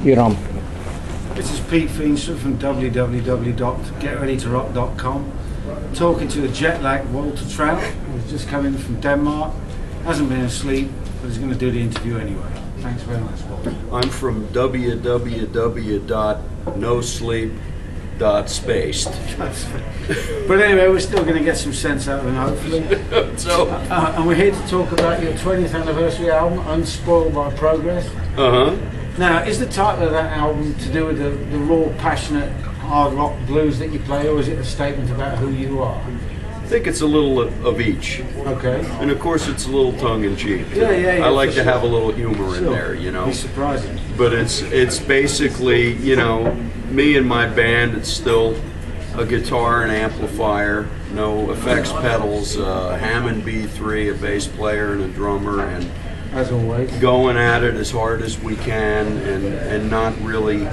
You're on. This is Pete Feenstra from www.getreadytorock.com, talking to a jet-lagged Walter Trout, who's just come in from Denmark, hasn't been asleep, but he's going to do the interview anyway. Thanks very much, Walter. I'm from www.nosleep.spaced. But anyway, we're still going to get some sense out of him, hopefully. And we're here to talk about your 20th anniversary album, Unspoiled By Progress. Now, is the title of that album to do with the raw, passionate, hard rock blues that you play, or is it a statement about who you are? I think it's a little of each. Okay. And of course it's a little tongue-in-cheek. Yeah, I like to have a little humor in there, you know. It's surprising. But it's basically, you know, me and my band. It's still a guitar and amplifier, no effects pedals, Hammond B3, a bass player and a drummer, and as always, going at it as hard as we can, and not really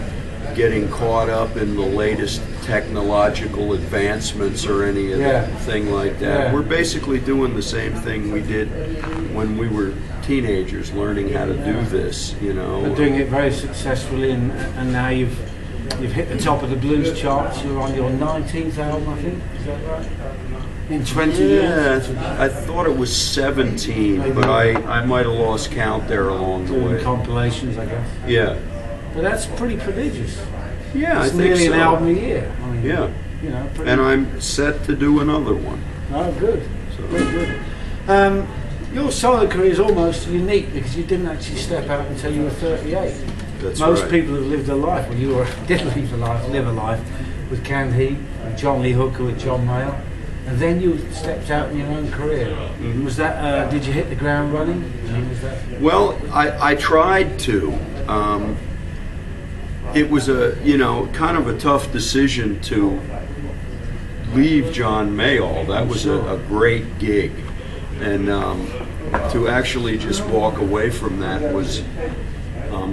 getting caught up in the latest technological advancements or any of thing like that. We're basically doing the same thing we did when we were teenagers, learning how to do this, you know. But doing it very successfully, and now you've hit the top of the blues charts. You're on your 19th album, I think. Is that right? In 20 years? Yeah, I thought it was 17, but I might have lost count there along the way. Compilations, I guess. Yeah. But that's pretty prodigious. Yeah, it's I think nearly so. an album a year. I mean, yeah. You know, and I'm set to do another one. Oh, good. So. Very good. Your solo career is almost unique because you didn't actually step out until you were 38. That's Most right. people have lived a life, well, did live a life with Canned Heat, with John Lee Hooker, with John Mayall, and then you stepped out in your own career. Was that? Did you hit the ground running? Was that... Well, I tried to. It was kind of a tough decision to leave John Mayall. That was a great gig, and to actually just walk away from that was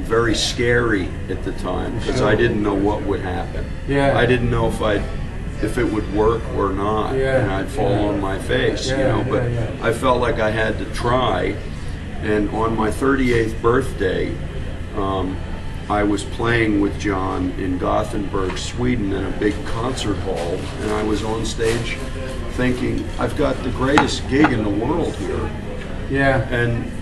very scary at the time, because I didn't know what would happen. I didn't know if it would work or not, and I'd fall on my face, you know. But I felt like I had to try, and on my 38th birthday, I was playing with John in Gothenburg, Sweden, in a big concert hall, and I was on stage thinking, I've got the greatest gig in the world here.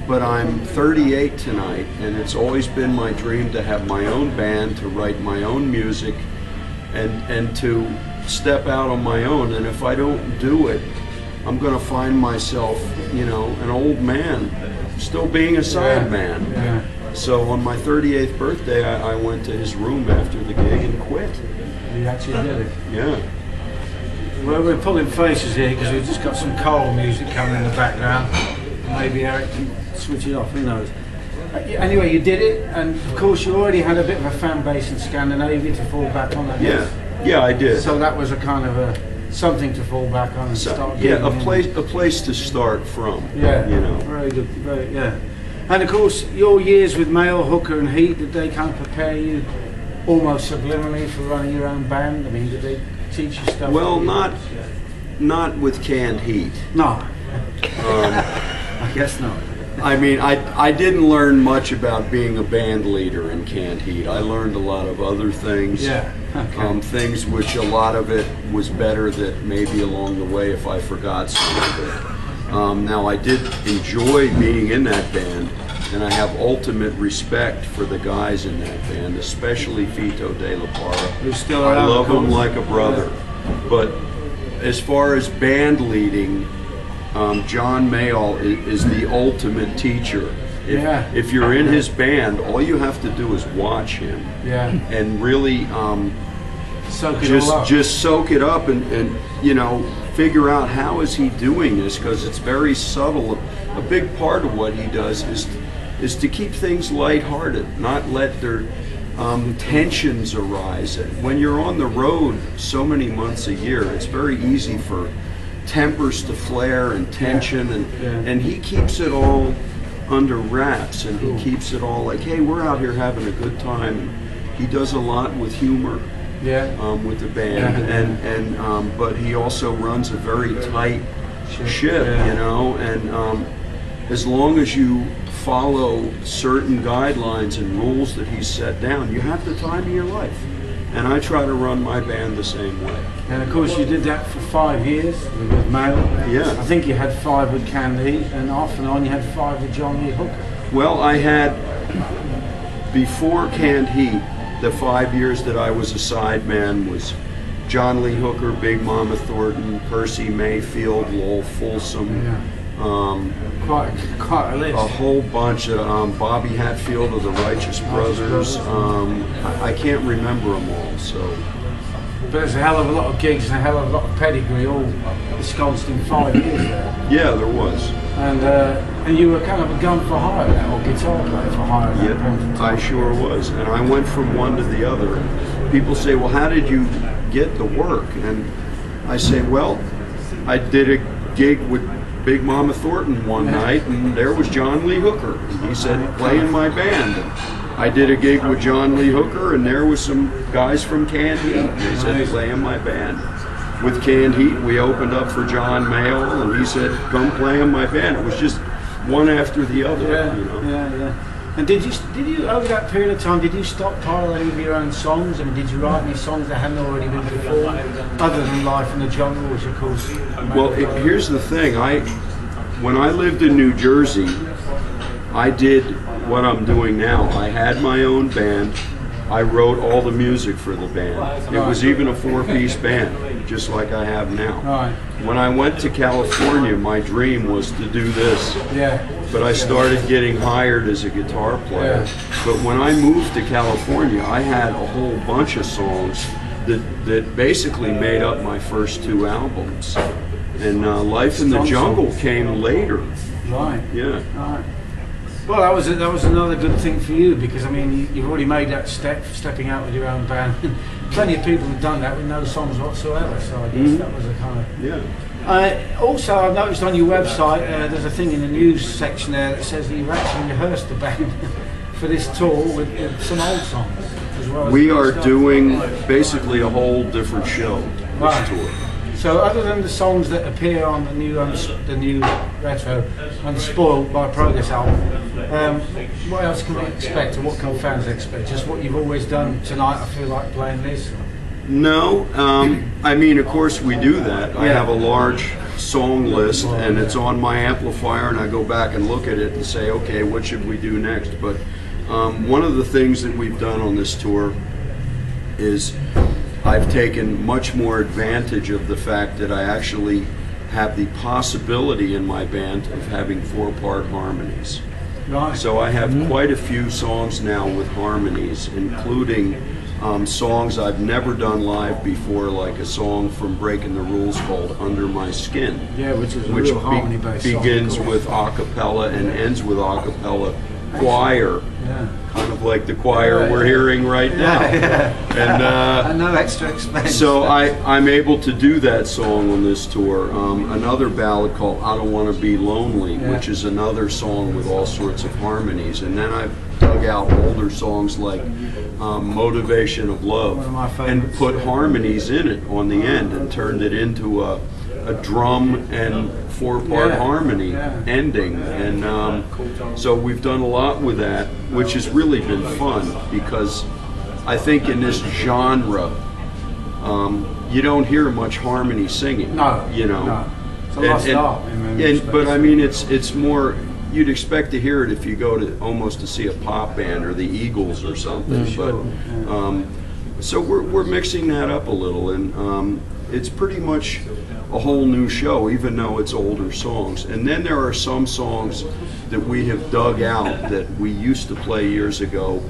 But I'm 38 tonight, and it's always been my dream to have my own band, to write my own music, and to step out on my own. And if I don't do it, I'm going to find myself, you know, an old man, still being a sideman. So on my 38th birthday, I went to his room after the gig and quit. You actually did it? Yeah. Well, we're pulling faces here because we've just got some choral music coming in the background. Maybe Eric can switch it off, who knows. Anyway, you did it, and of course you already had a bit of a fan base in Scandinavia to fall back on, I guess. Yeah, I did. So that was a kind of something to fall back on and start. A place to start from. You know. Very good. And of course, your years with Mayall, Hooker, and Heat, did they kind of prepare you almost subliminally for running your own band? I mean, did they teach you stuff? Well, not with Canned Heat. No. I guess not. I mean, I didn't learn much about being a band leader in Canned Heat. I learned a lot of other things. Things which a lot of it was better that maybe along the way if I forgot some of it. Now, I did enjoy being in that band, and I have ultimate respect for the guys in that band, especially Fito de la Parra. Who's still I around, love him like a brother. But as far as band leading, John Mayall is the ultimate teacher. If you're in his band, all you have to do is watch him and really just soak it up and you know, figure out how is he doing this, because it's very subtle. A big part of what he does is to keep things lighthearted, not let their tensions arise. When you're on the road so many months a year, it's very easy for tempers to flare and tension, and he keeps it all under wraps, and he keeps it all like, hey, we're out here having a good time. He does a lot with humor with the band, but he also runs a very tight ship, you know, as long as you follow certain guidelines and rules that he's set down, you have the time of your life. And I try to run my band the same way. And of course you did that for 5 years with Mail. Yeah. I think you had 5 with Canned Heat, and off and on you had 5 with John Lee Hooker. Well, I had, before Canned Heat, the 5 years that I was a sideman was John Lee Hooker, Big Mama Thornton, Percy Mayfield, Lowell Folsom, quite a list. A whole bunch of Bobby Hatfield of the Righteous Brothers. I can't remember them all. So, but there's a hell of a lot of gigs and a hell of a lot of pedigree, all ensconced in 5 years there. Yeah, there was. And you were kind of a gun for hire now, or guitar player for hire. Yeah, I sure was. And I went from one to the other. People say, well, how did you get the work? And I say, well, I did a gig with Big Mama Thornton one night, and there was John Lee Hooker. He said, play in my band. And I did a gig with John Lee Hooker, and there was some guys from Canned Heat. They said, play in my band. With Canned Heat, we opened up for John Mayall, and he said, come play in my band. It was just one after the other. Yeah, you know? yeah. And did you over that period of time, did you stockpile any of your own songs? I mean, did you write any songs that hadn't already been performed, other than Life in the Jungle, which of course... Well, here's the thing. When I lived in New Jersey, I did what I'm doing now. I had my own band. I wrote all the music for the band. It was even a 4-piece band, just like I have now. Right. When I went to California, my dream was to do this. Yeah. But I started getting hired as a guitar player. Yeah. But when I moved to California, I had a whole bunch of songs that basically made up my first 2 albums. And Life in the Jungle came later. Right. Yeah. Right. Well, that was another good thing for you, because I mean you've already made that stepping out with your own band. Plenty of people have done that with no songs whatsoever. So I guess that was a kind of Also, I've noticed on your website there's a thing in the news section there that says that you've actually rehearsed the band for this tour with some old songs as well. We are doing basically a whole different show this tour. So other than the songs that appear on the new retro Unspoiled By Progress album, what else can we expect, or what can fans expect? Just what you've always done tonight? I feel like playing this. No, I mean, of course we do that. I have a large song list, and it's on my amplifier, and I go back and look at it and say, okay, what should we do next? But one of the things that we've done on this tour is I've taken much more advantage of the fact that I actually have the possibility in my band of having 4-part harmonies. Right. So I have quite a few songs now with harmonies, including songs I've never done live before, like a song from Breaking the Rules called Under My Skin. Yeah, which is a real harmony-based song. Begins with a cappella and ends with a cappella choir. Yeah. Kind of like the choir we're hearing right now. And no extra expense. So I'm able to do that song on this tour. Another ballad called I Don't Want to Be Lonely, which is another song with all sorts of harmonies. And then I've dug out older songs like Motivation of Love and put harmonies in it on the end and turned it into a drum and 4-part harmony ending. And so we've done a lot with that, which has really been fun, because I think in this genre you don't hear much harmony singing. No, you know. No. It's a lost art. But I mean, it's more. You'd expect to hear it if you go to almost to see a pop band or the Eagles or something. But so we're mixing that up a little, and it's pretty much a whole new show, even though it's older songs. And then there are some songs that we have dug out that we used to play years ago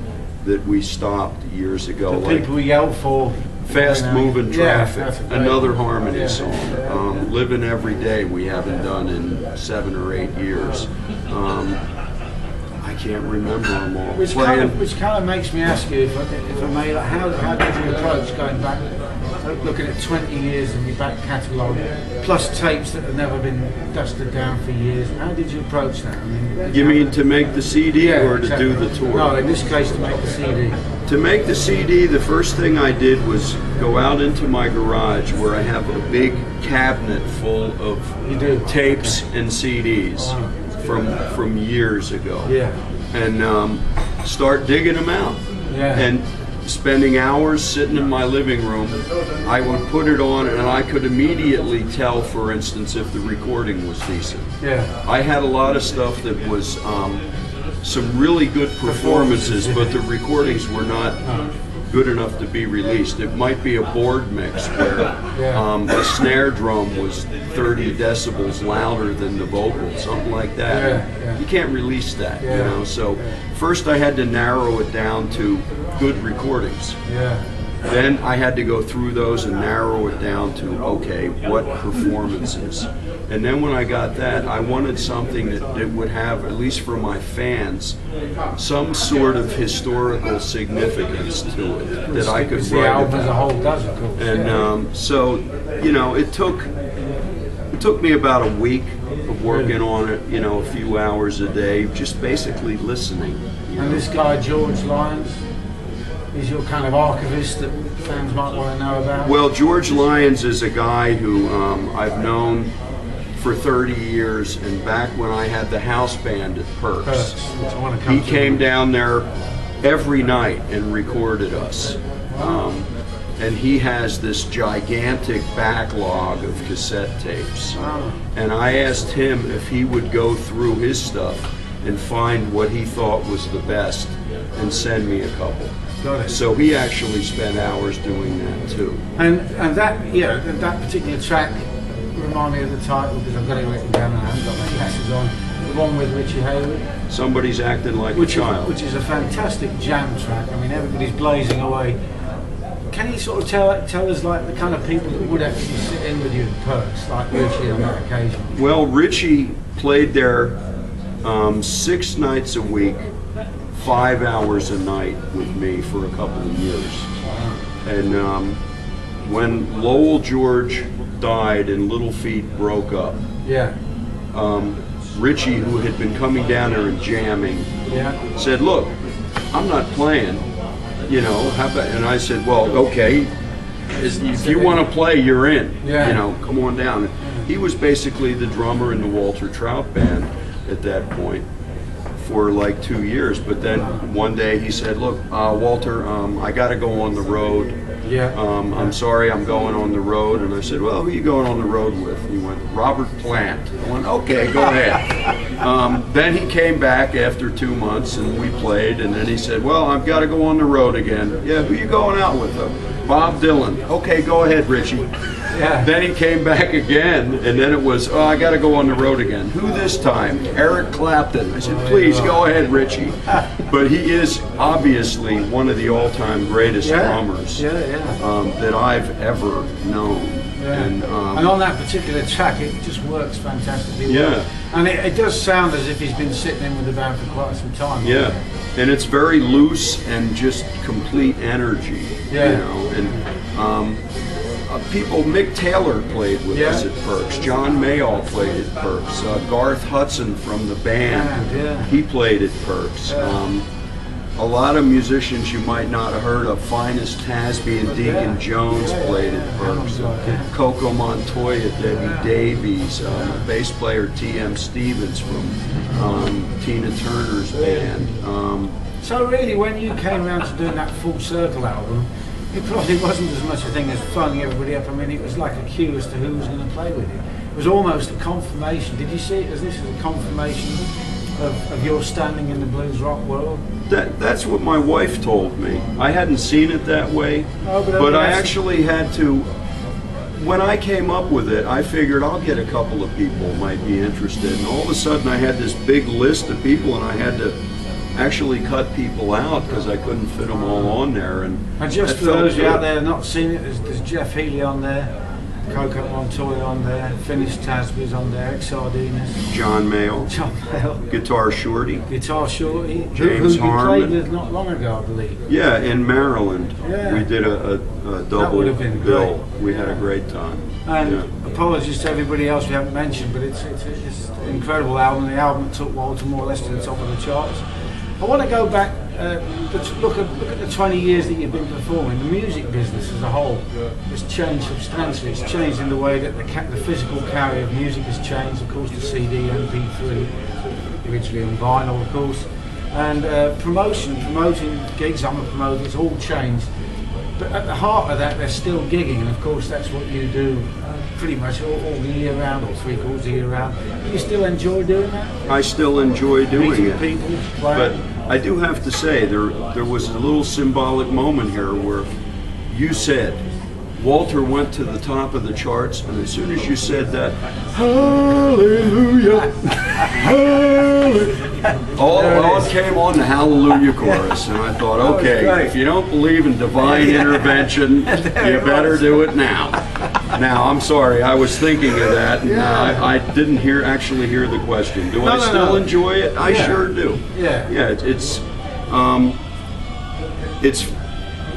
that we stopped years ago. The people yell for. Fast Moving Traffic, another harmony song. Living Every Day we haven't done in 7 or 8 years. I can't remember them all. Which kind of makes me ask you, if I may, like, how did you approach going back, looking at 20 years of your back catalogue, plus tapes that have never been dusted down for years? How did you approach that? I mean, you mean to make the CD or to do the tour? No, in this case, to make the CD. To make the CD, the first thing I did was go out into my garage where I have a big cabinet full of tapes and CDs. from years ago. Yeah. And start digging them out. Yeah. And spending hours sitting in my living room, I would put it on and I could immediately tell, for instance, if the recording was decent. Yeah. I had a lot of stuff that was some really good performances, but the recordings were not good enough to be released. It might be a board mix where the snare drum was 30 decibels louder than the vocal, something like that. You can't release that, you know. So first I had to narrow it down to good recordings. Then I had to go through those and narrow it down to, okay, what performances. And then when I got that, I wanted something that would have, at least for my fans, some sort of historical significance to it that I could write the album about. as a whole does, of course. And so, you know, it took me about a week of working on it, you know, a few hours a day, just basically listening. And this guy, George Lyons, is your kind of archivist that fans might want to know about? Well, George Lyons is a guy who I've known for 30 years, and back when I had the house band at Perks, he came down there every night and recorded us. And he has this gigantic backlog of cassette tapes. And I asked him if he would go through his stuff and find what he thought was the best and send me a couple. Got it. So he actually spent hours doing that too. And that, yeah, that particular track, remind me of the title, because I've got it written down and I haven't got my glasses on. The one with Richie Hayward. Somebody's Acting Like a Child. Which is a fantastic jam track. I mean, everybody's blazing away. Can you sort of tell us like the kind of people that would actually sit in with you at Perks, like Richie on that occasion? Well, Richie played there 6 nights a week, 5 hours a night with me for a couple of years. And when Lowell George died and Little Feat broke up, Richie, who had been coming down there and jamming, said, "Look, I'm not playing, you know, how about," and I said, "Well, okay, if you want to play, you're in, you know, come on down." He was basically the drummer in the Walter Trout band at that point for like 2 years, but then one day he said, "Look, Walter, I got to go on the road. I'm sorry, I'm going on the road." And I said, "Well, who are you going on the road with?" And he went, "Robert Plant." I went, "Okay, go ahead." Then he came back after 2 months and we played, and then he said, "Well, I've got to go on the road again." "Yeah, who are you going out with?" "Bob Dylan." "Okay, go ahead, Richie." Then he came back again, and then it was, "Oh, I got to go on the road again." "Who this time?" "Eric Clapton." I said, "Please go ahead, Richie." But he is obviously one of the all-time greatest drummers that I've ever known. And on that particular track, it just works fantastically well. And it does sound as if he's been sitting in with the band for quite some time. And it's very loose and just complete energy. You know, and people, Mick Taylor played with us at Perks. John Mayall played at Perks. Garth Hudson from the band, he played at Perks. A lot of musicians you might not have heard of, Finest Tasby and Deacon Jones played at Perks. Coco Montoya, Debbie Davies, bass player T.M. Stevens from Tina Turner's band. So really, when you came around to doing that Full Circle album, it probably wasn't as much a thing as phoning everybody up. I mean, it was like a cue as to who was going to play with you. It was almost a confirmation. Did you see it as this as a confirmation of your standing in the blues rock world? That's what my wife told me. I hadn't seen it that way, but I actually had to. When I came up with it, I figured I'll get a couple of people might be interested, and all of a sudden I had this big list of people, and I had to actually cut people out because I couldn't fit them all on there. And just for those of you out there not seen it, there's Jeff Healey on there, Coco Montoya on there, Finished Tasby's on there, Eric Sardinas, John Mayall, Guitar Shorty, James who Harmon. you played with not long ago, I believe. Yeah, in Maryland. We did a double bill. Great. We had a great time. And apologies to everybody else we haven't mentioned, but it's an incredible album. The album that took Walter more or less to the top of the charts. I want to go back, look at the 20 years that you've been performing. The music business as a whole has changed substantially. It's changed in the way that the physical carry of music has changed. Of course, the CD, MP3, originally on vinyl, of course. And promoting gigs, I'm a promoter, it's all changed. But at the heart of that, they're still gigging, and of course that's what you do pretty much all the year round, or 3/4 of the year round. Do you still enjoy doing that? I still enjoy doing Meeting it. people, But I do have to say, there was a little symbolic moment here where you said, Walter went to the top of the charts, and as soon as you said that, hallelujah, hallelujah, all came on the hallelujah chorus, and I thought, okay, if you don't believe in divine intervention, you better do it now. Now, I'm sorry, I was thinking of that, and I didn't actually hear the question. Do I still enjoy it? I sure do. Yeah, it's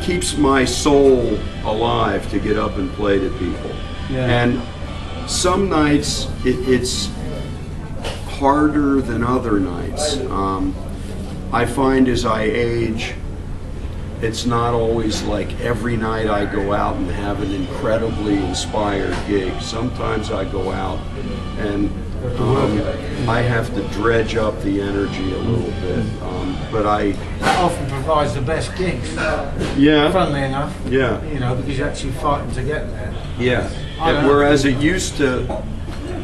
keeps my soul alive to get up and play to people. And some nights it's harder than other nights. I find as I age, it's not always like every night I go out and have an incredibly inspired gig. Sometimes I go out and I have to dredge up the energy a little bit. But that often provides the best gigs. Funnily enough. You know, because you're actually fighting to get there. Whereas it used to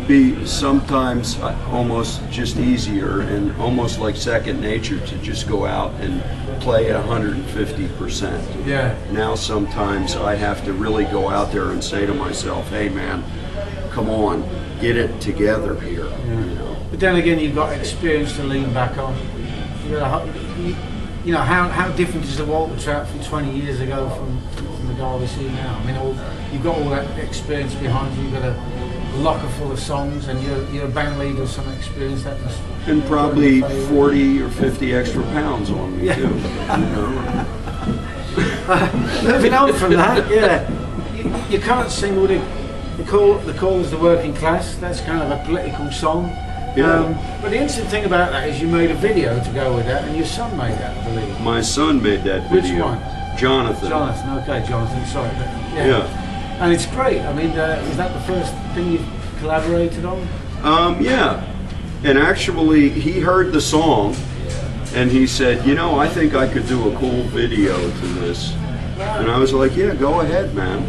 be sometimes almost just easier and almost like second nature to just go out and play at 150%. Now sometimes I have to really go out there and say to myself, hey man, come on, get it together here. You know? But then again, you've got experience to lean back on. You know, how different is the Walter Trout from 20 years ago from the guy we see now? I mean, you've got all that experience behind you. You've got a locker full of songs, and you're a band leader with some experience. That must and probably 40 or 50 extra pounds on me too. You know? Moving on from that, you can't sing with the call is the working class. That's kind of a political song. But the interesting thing about that is you made a video to go with that, and your son made that, I believe. My son made that video. Which one? Jonathan. Jonathan, okay, Jonathan, sorry. And it's great. I mean, is that the first thing you've collaborated on? And actually, he heard the song, and he said, you know, I think I could do a cool video to this. And I was like, yeah, go ahead, man.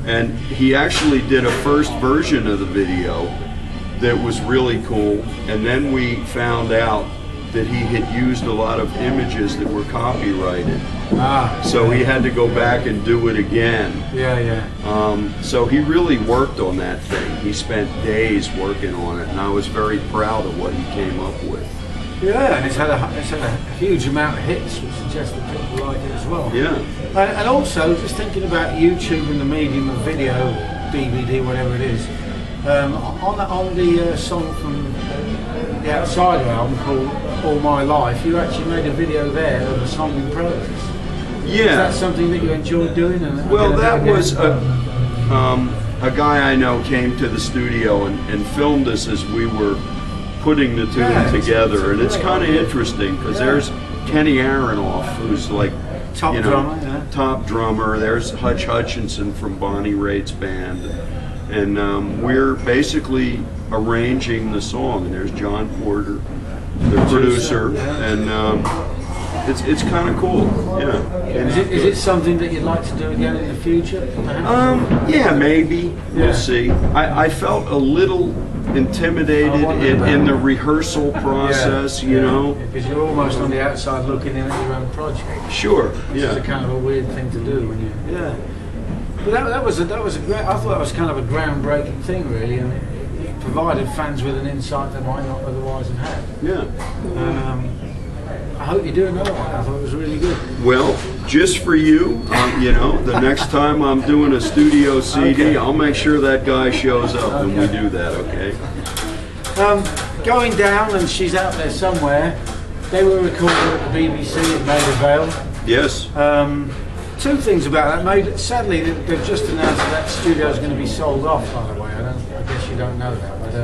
And he actually did a first version of the video that was really cool, and then we found out that he had used a lot of images that were copyrighted. So he had to go back and do it again. So he really worked on that thing. He spent days working on it, and I was very proud of what he came up with. And it's had a huge amount of hits, which suggests that people like it as well. And also, just thinking about YouTube and the medium of video, DVD, whatever it is, on the song from the Outsider album called All My Life, you actually made a video there of a song in progress. Is that something that you enjoyed doing? Well, that was a guy I know came to the studio and filmed us as we were putting the tune together, and it's kind of interesting because there's Kenny Aronoff, who's like top drummer. There's Hutch Hutchinson from Bonnie Raitt's band. And we're basically arranging the song, and there's John Porter, the producer, and it's kind of cool. Is it something that you'd like to do again in the future? Maybe. We'll see. I felt a little intimidated in the rehearsal process, you know. Because you're almost on the outside looking in at your own project. Sure. It's a kind of a weird thing to do when you. But that was a great. I thought that was kind of a groundbreaking thing, really, and it provided fans with an insight they might not otherwise have had. I hope you do another one. I thought it was really good. Well, just for you, you know, the next time I'm doing a studio CD, I'll make sure that guy shows up when we do that. Okay. Going down, and she's out there somewhere. They were recorded at the BBC at Maida Vale. Yes. Two things about that. Sadly, they've just announced that studio is going to be sold off, by the way. I guess you don't know that. But,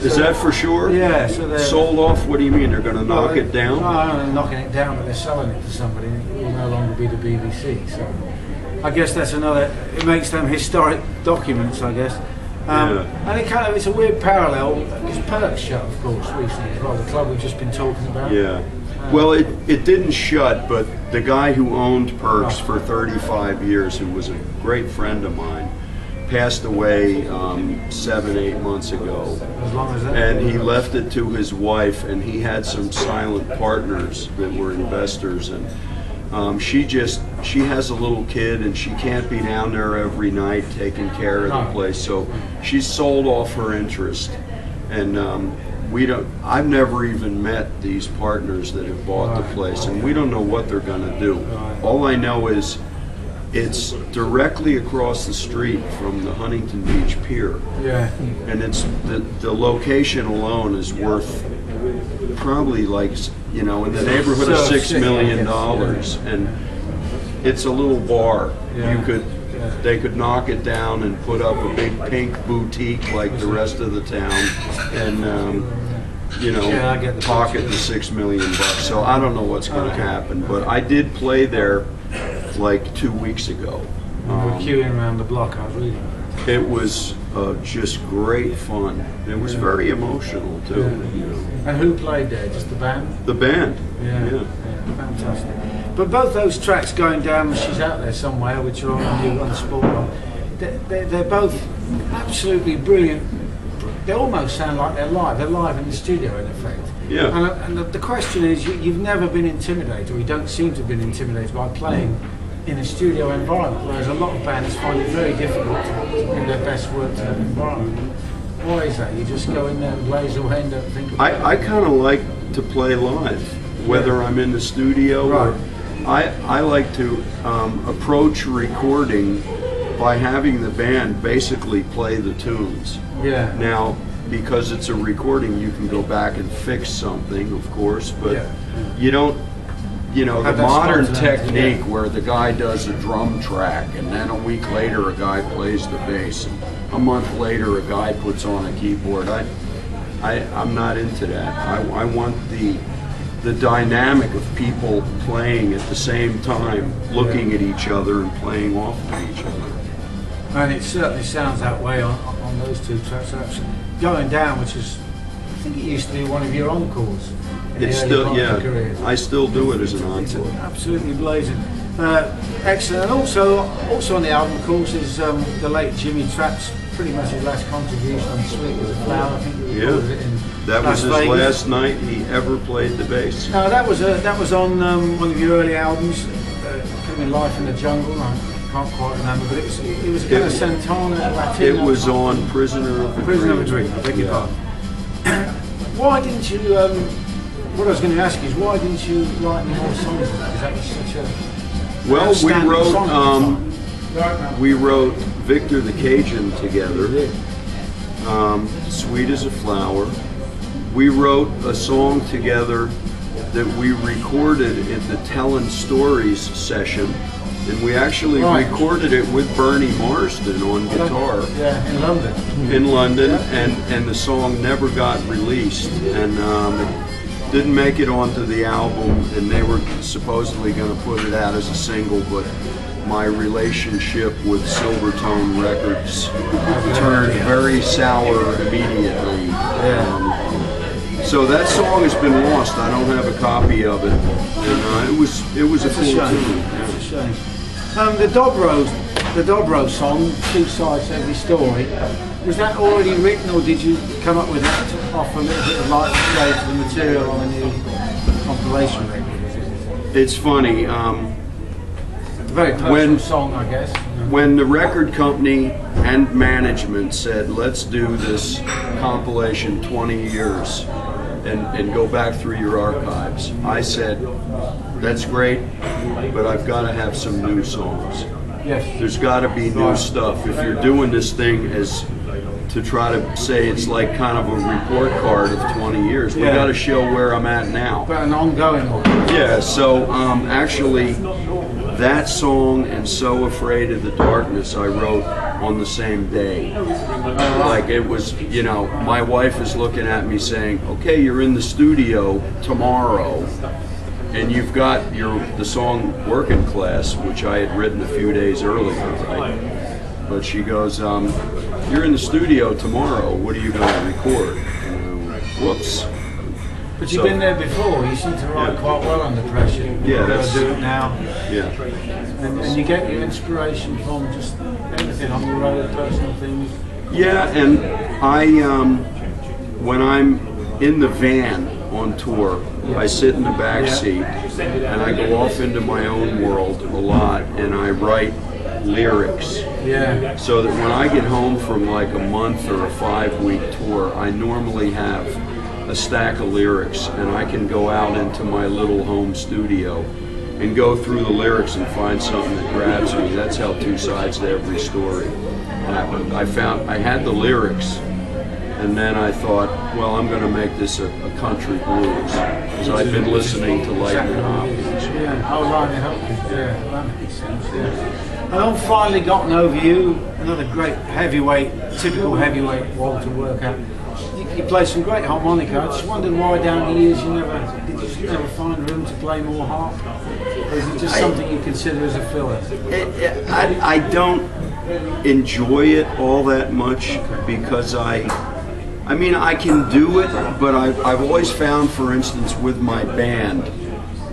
is that for sure? So they're sold off? What do you mean? They're going to knock it down? No, they're knocking it down, but they're selling it to somebody. It will no longer be the BBC. So I guess that's another. It makes them historic documents, I guess. And it's a weird parallel. It's Perks shut, of course, recently as well. The club we've just been talking about. Yeah. Well, it didn't shut, but the guy who owned Perks for 35 years, who was a great friend of mine, passed away 7-8 months ago. As long as that. And he left it to his wife, and he had some silent partners that were investors, and she has a little kid, and she can't be down there every night taking care of the place, so she sold off her interest. And I've never even met these partners that have bought the place, and we don't know what they're going to do. All I know is it's directly across the street from the Huntington Beach Pier. Yeah. And it's the location alone is worth probably in the neighborhood of $6 million, and it's a little bar. Yeah. They could knock it down and put up a big pink boutique like the rest of the town, and pocket the $6 million. So I don't know what's going to happen, but I did play there like 2 weeks ago. We're queuing around the block. I was reading. It was just great fun. It was very emotional too. Yeah. And who played there? Just the band? The band. Yeah. Fantastic. But both those tracks, Going Down, She's Out There Somewhere, which are on the new Unspoiled, they're both absolutely brilliant. They almost sound like they're live. They're live in the studio, in effect. Yeah. And the question is, you've never been intimidated, or you don't seem to have been intimidated by playing in a studio environment, whereas a lot of bands find it very difficult to bring their best work to that environment. Why is that? You just go in there and blaze away and don't think about it? I kind of like to play live, whether I'm in the studio or I like to approach recording by having the band basically play the tunes. Yeah. Now, because it's a recording, you can go back and fix something, of course, but you don't. The modern technique where the guy does a drum track, and then a week later a guy plays the bass, and a month later a guy puts on a keyboard. I'm not into that. I want the dynamic of people playing at the same time, looking at each other and playing off of each other. And it certainly sounds that way on those two tracks. Actually, Going Down, which is, I think it used to be one of your encores. It's still, I still do it as an encore. Absolutely blazing. Excellent. And also on the album, of course, is the late Jimmy Trapp's pretty much his last contribution on Sweet as a Flower. I think we recorded it in that was Las his Vegas. last night he ever played the bass. No, that was on one of your early albums, could have been Life in the Jungle. I can't quite remember, but it was a kind of Santana Latino. It was on Prisoner of a Dream. I beg your pardon. Why didn't you? What I was going to ask is, why didn't you write any more songs? Because that was such a we wrote Victor the Cajun together. Sweet as a Flower. We wrote a song together that we recorded in the Tellin' Stories session, and we actually recorded it with Bernie Marsden on guitar. Yeah, in London. In London, and the song never got released, and it didn't make it onto the album, and they were supposedly going to put it out as a single, but my relationship with Silvertone Records turned very sour immediately. So that song has been lost. I don't have a copy of it, and it was a cool tune. That's a shame. The Dobro song, Two Sides to Every Story, was that already written, or did you come up with that to offer a little bit of light shade to the material on the new compilation record? It's funny. It's a very personal song, I guess. When the record company and management said, let's do this compilation 20 years and go back through your archives, I said, that's great, but I've got to have some new songs. Yes. There's got to be new stuff. If you're doing this thing as to try to say it's like kind of a report card of 20 years, we got to show where I'm at now. But an ongoing one. Yeah, so actually that song and So Afraid of the Darkness I wrote on the same day. Like it was, my wife is looking at me saying, okay, you're in the studio tomorrow, and you've got the song Working Class, which I had written a few days earlier, right? But she goes, you're in the studio tomorrow. What are you going to record? Whoops. But you've been there before. You seem to write quite well under pressure. Yeah, that's do it now. Yeah. And you get your inspiration from just everything on the road, personal things. Yeah, and when I'm in the van on tour, I sit in the back seat and I go off into my own world a lot, and I write lyrics. Yeah. So that when I get home from like a month or a 5-week tour, I normally have a stack of lyrics, and I can go out into my little home studio and go through the lyrics and find something that grabs me. That's how Two Sides to Every Story happened. I had the lyrics, and then I thought, well, I'm going to make this a country blues, because I've been listening to Lightning Hopkins. Yeah, oh, Lightning Hopkins, yeah, well, that makes sense, yeah. And I've finally gotten over you, another great heavyweight, typical heavyweight Walter workout. You play some great harmonica. I just wondered why down the years did you never find room to play more harp? Or is it just something you consider as a filler? I don't enjoy it all that much, because I mean, I can do it, but I've always found, for instance, with my band,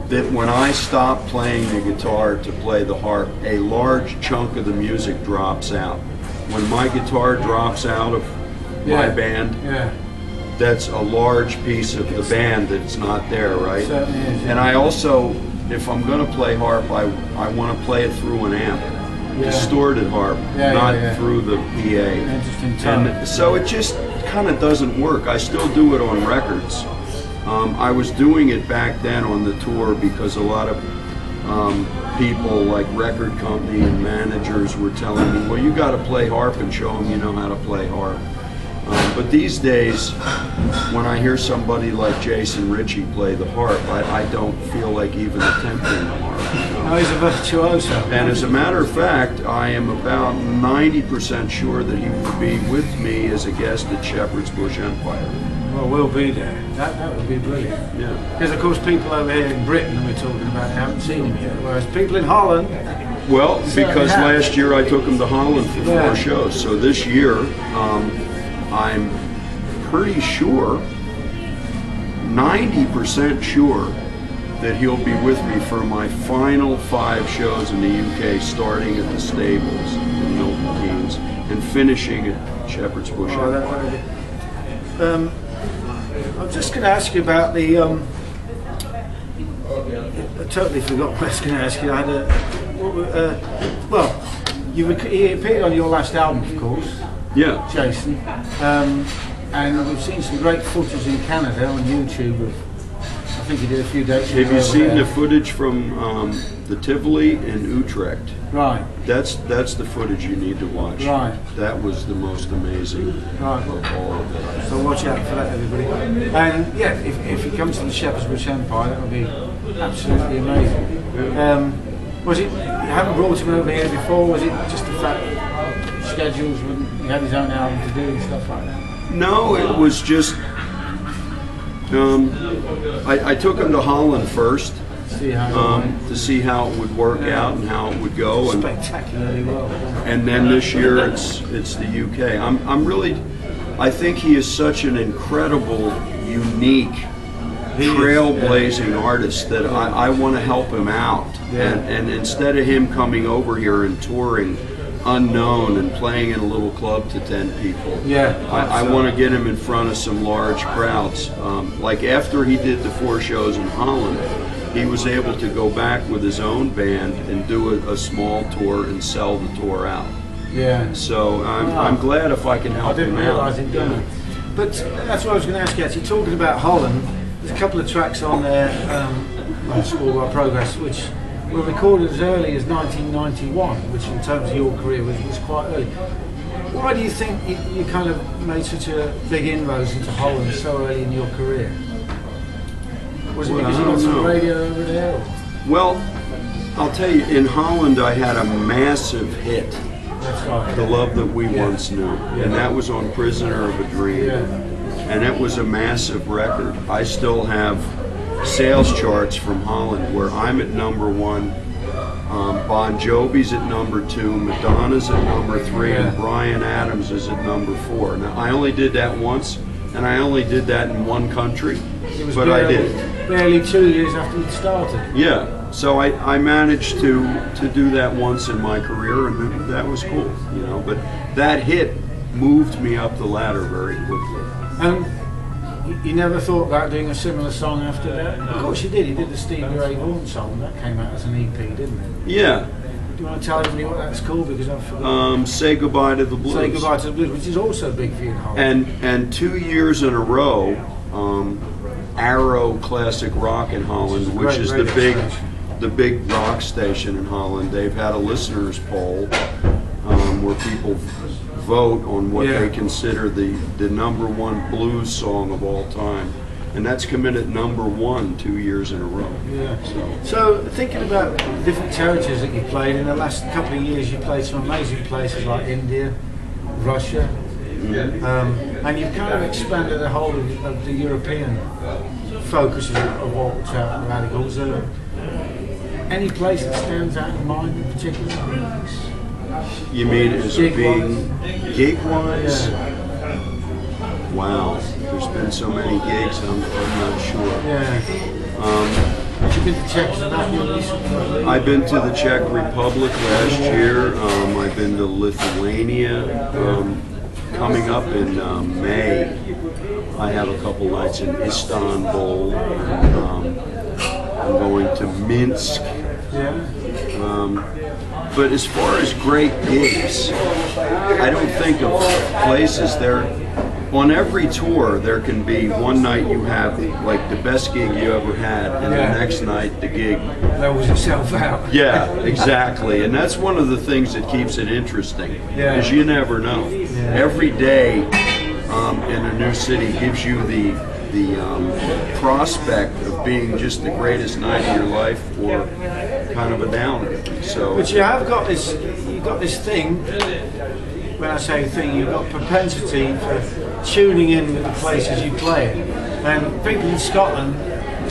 that when I stop playing the guitar to play the harp, a large chunk of the music drops out. When my guitar drops out of my band, that's a large piece of the band that's not there, right? And I also, if I'm going to play harp, I want to play it through an amp, distorted harp, not through the PA. And so it just kind of doesn't work. I still do it on records. I was doing it back then on the tour because a lot of people like record company and managers were telling me, well, you got to play harp and show them you know how to play harp. But these days, when I hear somebody like Jason Ritchie play the harp, I don't feel like even attempting the harp. Oh, he's a virtuoso. And as a matter of fact, I am about 90% sure that he will be with me as a guest at Shepherd's Bush Empire. Well, we'll be there. That would be brilliant. Yeah. Because of course people over here in Britain we're talking about haven't seen him yet, whereas people in Holland. Well, because last year I took him to Holland for 4 shows. So this year, I'm pretty sure, 90% sure, that he'll be with me for my final 5 shows in the UK, starting at the Stables in Milton Keynes and finishing at Shepherd's Bush Empire. I'm just going to ask you about the. I totally forgot what I was going to ask you. I had well, you appeared on your last album, of course. Yeah. Jason. And we've seen some great footage in Canada on YouTube of. I think you did a few dates. Have you seen the footage from the Tivoli in Utrecht? Right. That's the footage you need to watch. Right. That was the most amazing of all of it. So watch out for that, everybody. And yeah, if he comes to the Shepherd's Bush Empire, that would be absolutely amazing. Was it, you haven't brought him over here before, was it just the fact that schedules when he had his own album to do and stuff like that? No, it was just, I took him to Holland first. To see how it would work out and how it would go, and spectacularly well. And then this year it's the UK. I think he is such an incredible, unique, trailblazing artist that I want to help him out. And instead of him coming over here and touring unknown and playing in a little club to 10 people, I want to get him in front of some large crowds. Like after he did the 4 shows in Holland, he was able to go back with his own band and do a small tour and sell the tour out. Yeah. So I'm glad if I can help him out. I didn't realise he'd done it. But that's what I was going to ask you actually. Talking about Holland, there's a couple of tracks on there, Unspoiled By Progress, which were recorded as early as 1991, which in terms of your career was quite early. Why do you think you kind of made such a big inroads into Holland so early in your career? Was it because you got some radio over there? Or? Well, I'll tell you, in Holland I had a massive hit. That's right. The Love That We Once Knew. And that was on Prisoner of a Dream. And it was a massive record. I still have sales charts from Holland where I'm at #1 Bon Jovi's at number 2, Madonna's at number 3, Yeah. and Bryan Adams is at number 4. Now, I only did that once, and I only did that in one country, but I did it. Barely 2 years after it started. Yeah, so I managed to do that once in my career, and that was cool, you know. But that hit moved me up the ladder very quickly. And you never thought about doing a similar song after that? Of course you did. You did the Stevie Ray Vaughan song. That came out as an EP, didn't it? Yeah. Do you want to tell everybody what that's called? Because I've forgotten. Say Goodbye to the Blues. Say Goodbye to the Blues, which is also big for you in Holland. And 2 years in a row, Arrow Classic Rock in Holland, which is the big rock station in Holland, they've had a listeners poll where people vote on what they consider the #1 blues song of all time, and that's come in at #1 2 years in a row. Yeah. So thinking about different territories that you played in the last couple of years, you played some amazing places like India, Russia, and you've kind of expanded the whole of the European focus of Walter Trout and the Radicals. Any place that stands out in mind in particular? You mean as being gig-wise? Yeah. Wow, there's been so many gigs, I'm not sure. Yeah. Have you been to Czechoslovakia recently? I've been to the Czech Republic last year. I've been to Lithuania. Coming up in May, I have a couple nights in Istanbul. I'm going to Minsk. Yeah. But as far as great gigs, I don't think of places there. On every tour, there can be one night you have like the best gig you ever had, and the next night the gig levels itself out. Yeah, exactly, and that's one of the things that keeps it interesting, because you never know. Every day in a new city gives you the prospect of being just the greatest night of your life, or kind of a downer. So, but you have got this. You've got this thing. When I say thing, you've got propensity for tuning in with the places you play in. And people in Scotland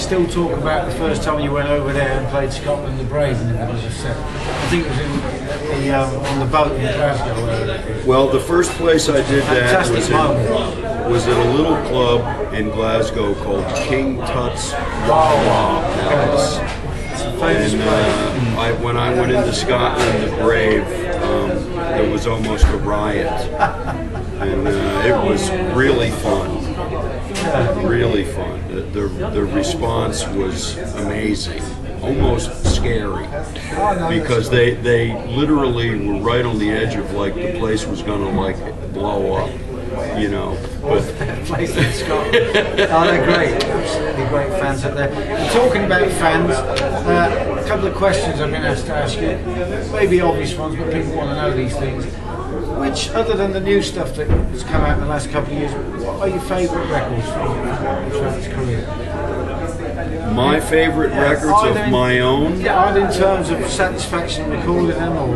still talk about the first time you went over there and played Scotland the Brave in the middle of the set. I think it was on the boat in Glasgow. Well, the first place I did that was at a little club in Glasgow called King Tut's Wah-Wah Palace. And when I went into Scotland the Brave, there was almost a riot, and it was really fun. Really fun. The response was amazing, almost scary, because they literally were right on the edge of like the place was going to like blow up, you know. But place in Scotland. Oh, they're great, absolutely great fans up there. And talking about fans, a couple of questions I've been asked to ask you, maybe obvious ones, but people want to know these things. Which, other than the new stuff that has come out in the last couple of years, what are your favourite records from Trout's career? My favourite records of my own? Yeah, either in terms of satisfaction recording them or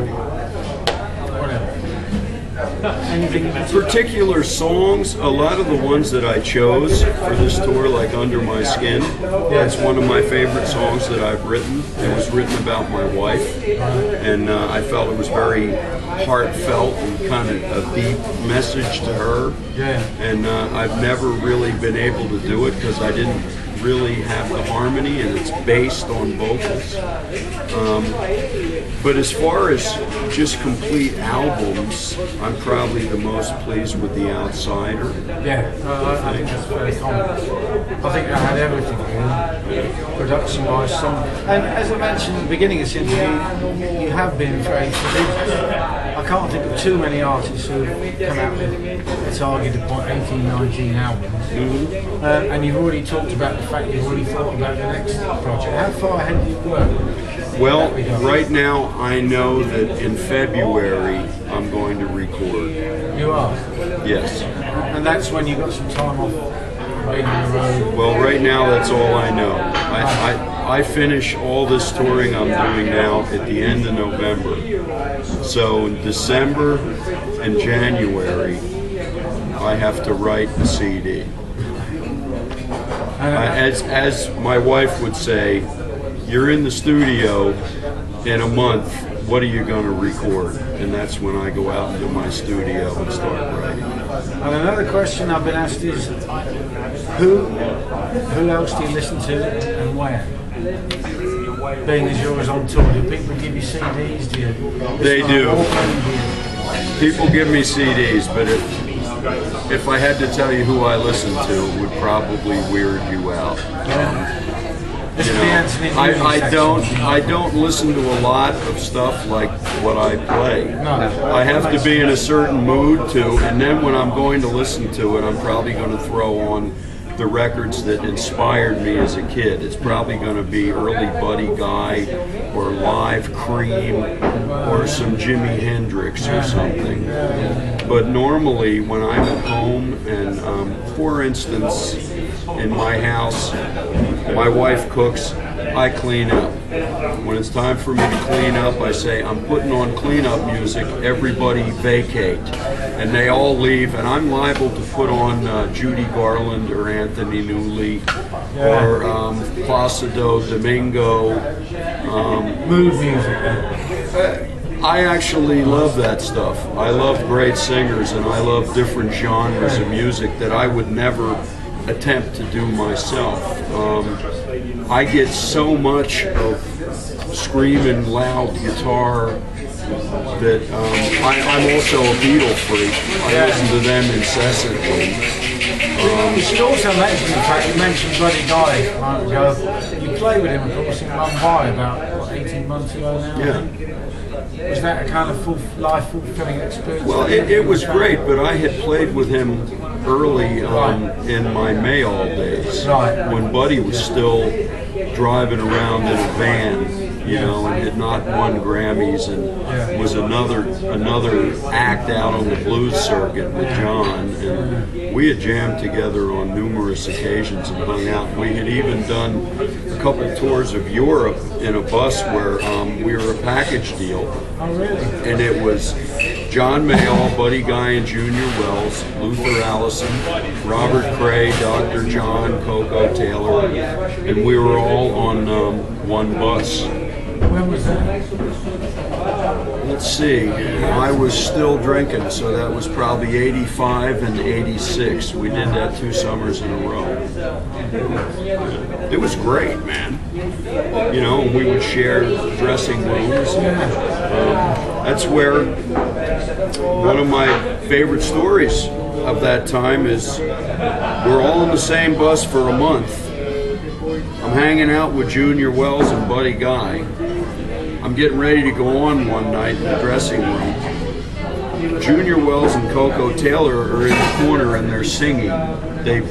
whatever. Anything particular songs, a lot of the ones that I chose for this tour, like Under My Skin, that's one of my favorite songs that I've written. It was written about my wife, and I felt it was very heartfelt and kind of a deep message to her. And I've never really been able to do it because I didn't really have the harmony, and it's based on vocals. But as far as just complete albums, I'm probably the most pleased with The Outsider. I think that's very common. I think that had everything, really. Production-wise, song. And as I mentioned at the beginning of this interview, you have been very prolific. I can't think of too many artists who have come out with, let's argue, the point 18, 19 albums. And you've already talked about the fact you've already thought about the next project. How far ahead do you work? Well, right now I know that in February I'm going to record. You are? Yes. And that's when you got some time off being on the road? Well, right now that's all I know. I finish all this touring I'm doing now at the end of November. So in December and January I have to write the CD. As my wife would say, you're in the studio in a month, what are you going to record? And that's when I go out into my studio and start writing. And another question I've been asked is, who else do you listen to and where? Being as you're on tour, do people give you CDs? Do you? They do. People give me CDs, but if I had to tell you who I listen to, it would probably weird you out. You know, I don't listen to a lot of stuff like what I play. I have to be in a certain mood too, and then when I'm going to listen to it, I'm probably going to throw on the records that inspired me as a kid. It's probably going to be early Buddy Guy or live Cream or some Jimi Hendrix or something. But normally when I'm at home, and for instance, in my house, my wife cooks, I clean up. When it's time for me to clean up, I say, I'm putting on cleanup music, everybody vacate. And they all leave, and I'm liable to put on Judy Garland or Anthony Newley or Placido Domingo. Mood music. I actually love that stuff. I love great singers, and I love different genres of music that I would never attempt to do myself. I get so much of screaming loud guitar that I'm also a Beatle freak. I listen to them incessantly. You should also mention the fact you mentioned Buddy Guy a while ago. You played with him, of course, in Mumbai about 18 months ago now. Yeah. Was that a kind of fulfilling experience? Well, it was great, but I had played with him early in my Mayall days, when Buddy was still driving around in a van, you know, and had not won Grammys, and was another act out on the blues circuit with John, and we had jammed together on numerous occasions and hung out. We had even done a couple tours of Europe in a bus where we were a package deal. Oh, really? And it was John Mayall, Buddy Guy and Junior Wells, Luther Allison, Robert Cray, Dr. John, Coco Taylor, and we were all on one bus. When was that? Let's see, I was still drinking, so that was probably 85 and 86. We did that 2 summers in a row. It was great, man. You know, we would share dressing rooms. That's where one of my favorite stories of that time is we're all in the same bus for a month. I'm hanging out with Junior Wells and Buddy Guy. I'm getting ready to go on one night in the dressing room. Junior Wells and Coco Taylor are in the corner and they're singing. They've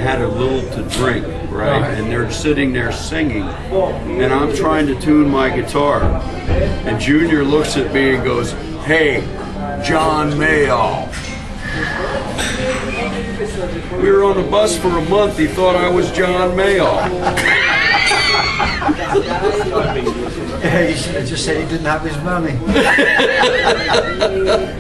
had a little to drink, right? And they're sitting there singing. And I'm trying to tune my guitar. And Junior looks at me and goes, "Hey, John Mayall." We were on the bus for a month. He thought I was John Mayall. Yeah, you should have just said he didn't have his money.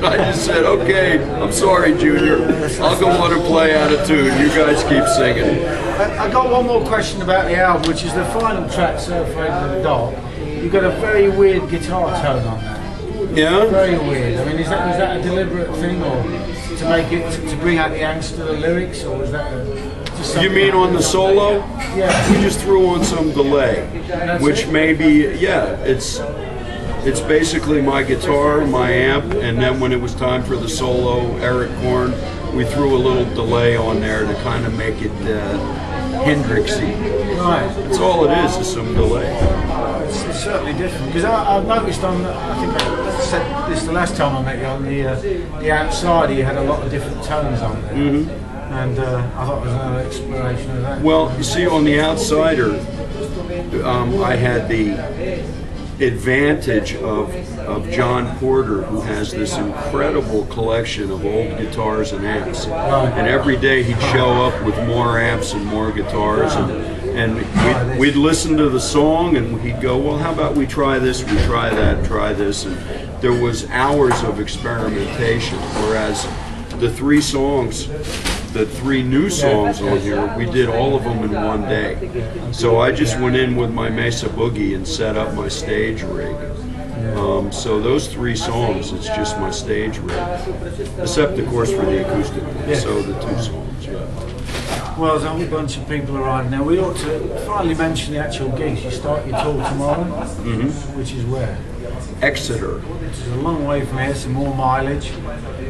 I just said, okay, I'm sorry, Junior. I'll go on and play out of tune. You guys keep singing. I got one more question about the album, which is the final track, Surfing in the Dark. You've got a very weird guitar tone on that. Yeah? Very weird. I mean, is that a deliberate thing, or to make it, to bring out the angst of the lyrics, or is that just something? You mean on the solo? Yeah. We just threw on some delay, which may be, yeah, it's basically my guitar, my amp, and then when it was time for the solo, Eric Korn, we threw a little delay on there to kind of make it Hendrixy. Right. That's all it is some delay. It's certainly different, because I've noticed on, I think I said this the last time I met you, on the Outsider, you had a lot of different tones on there. Mm-hmm. And I thought it was another exploration of that. Well, you see, on the Outsider, I had the advantage of John Porter, who has this incredible collection of old guitars and amps. And every day he'd show up with more amps and more guitars, and we'd listen to the song, and he'd go, well, how about we try this, we try that, try this, and there was hours of experimentation, whereas the 3 songs the 3 new songs on here, we did all of them in one day. So I just went in with my Mesa Boogie and set up my stage rig. So those 3 songs, it's just my stage rig, except of course for the acoustic one. So the 2 songs. Well, there's a whole bunch of people arriving now. We ought to finally mention the actual gigs. You start your tour tomorrow, which is where? Exeter. Which is a long way from here, some more mileage.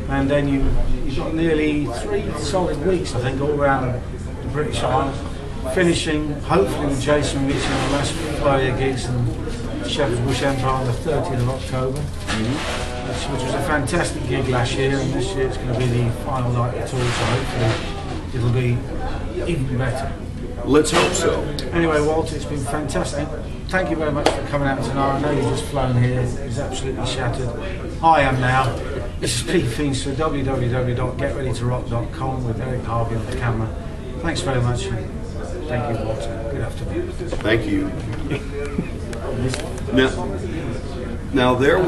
And then you've got nearly 3 solid weeks, I think, all around the British Isles. Finishing, hopefully, with Jason reaching the last flurry of gigs in Shepherd's Bush Empire on the 30th of October, which was a fantastic gig last year, and this year it's going to be the final night of the tour, so hopefully it'll be even better. Let's hope so. Anyway, Walter, it's been fantastic. Thank you very much for coming out tonight. I know you've just flown here. It's absolutely shattered. I am now. This is Pete Feenstra, www.getreadytorock.com with Eric Harvey on the camera. Thanks very much. Thank you, Walter. Good afternoon. Thank you. Now there